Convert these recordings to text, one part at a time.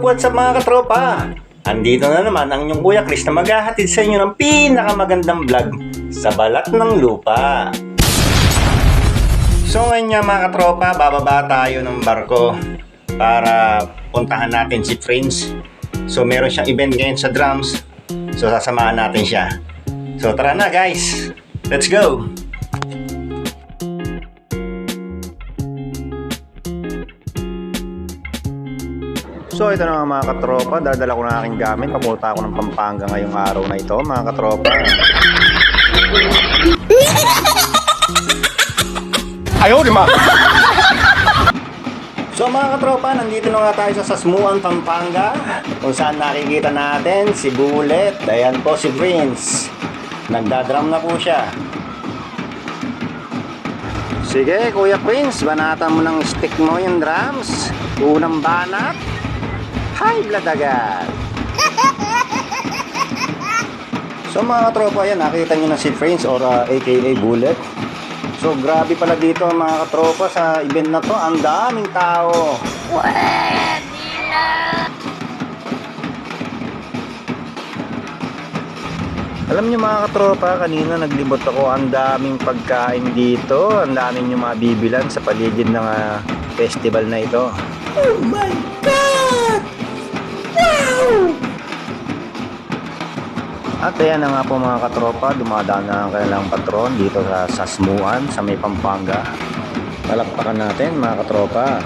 What's up mga katropa? Andito na naman ang inyong Kuya Chris na maghahatid sa inyo ng pinakamagandang vlog sa balat ng lupa. So ngayon nga mga katropa, bababa tayo ng barko para puntahan natin si Prince. So meron siyang event ngayon sa drums. So sasamahan natin siya. So tara na guys, let's go! So ito na mga katropa, dadala ko na aking gamit. Papunta ako ng Pampanga ngayong araw na ito mga katropa. Ayaw di ma! So mga katropa, nandito na nga tayo sa Sasmuan, Pampanga, kung saan nakikita natin si Bullet. Ayan po si Prince. Nagdadrum na po siya. Sige Kuya Prince, banatan mo ng stick mo yung drums. Unang banat. High blood agad. So mga katropa, yan, nakita nyo na si Prince or aka Bullet. So grabe pala dito mga katropa sa event na to. Ang daming tao. Alam nyo mga katropa, kanina naglibot ako. Ang daming pagkain dito. Ang daming nyo mabibilan sa paligid ng festival na ito. Oh my God! Wow! At ayan na nga po mga katropa, dumadaan na ang kanilang patron dito sa Sasmuan, sa may Pampanga. Palakpakan natin mga katropa.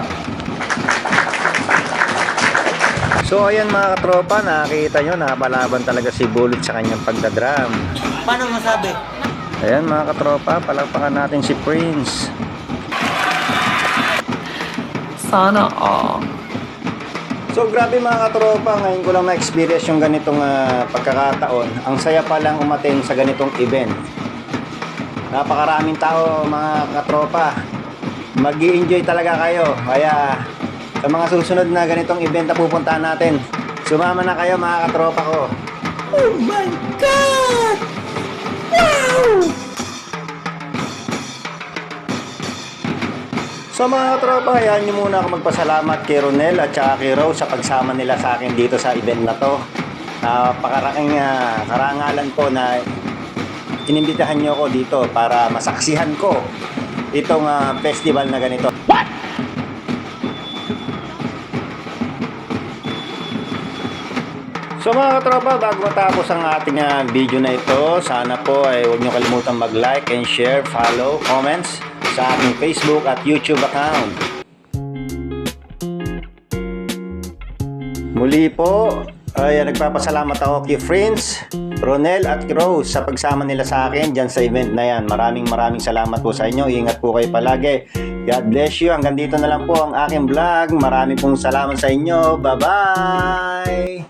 So ayan mga katropa, nakikita nyo, napalaban talaga si Bullet sa kanyang pagdadrum. Paano masabi? Ayan mga katropa, palakpakan natin si Prince. Sana all. So grabe mga katropa, ngayon ko lang na-experience yung ganitong pagkakataon. Ang saya pa lang umattend sa ganitong event. Napakaraming tao mga katropa. Mag-i-enjoy talaga kayo. Kaya sa mga susunod na ganitong event na pupuntahan natin, sumama na kayo mga katropa ko. Oh my God! Wow! So mga katropa, hayaan nyo muna ako magpasalamat kay Ronel at saka kay Rose sa pagsama nila sa akin dito sa event na to. Napakaraking karangalan po na inimbitahan nyo ako dito para masaksihan ko itong festival na ganito. What? So mga katropa, bago matapos ang ating video na ito, sana po ay huwag nyo kalimutan mag-like and share, follow, comments sa ating Facebook at YouTube account. Muli po ay nagpapasalamat ako kay Prince, Ronel at Rose sa pagsama nila sa akin dyan sa event na yan. Maraming salamat po sa inyo. Ingat po kayo palagi. God bless you. Hanggang dito na lang po ang aking vlog. Maraming pong salamat sa inyo. Bye bye.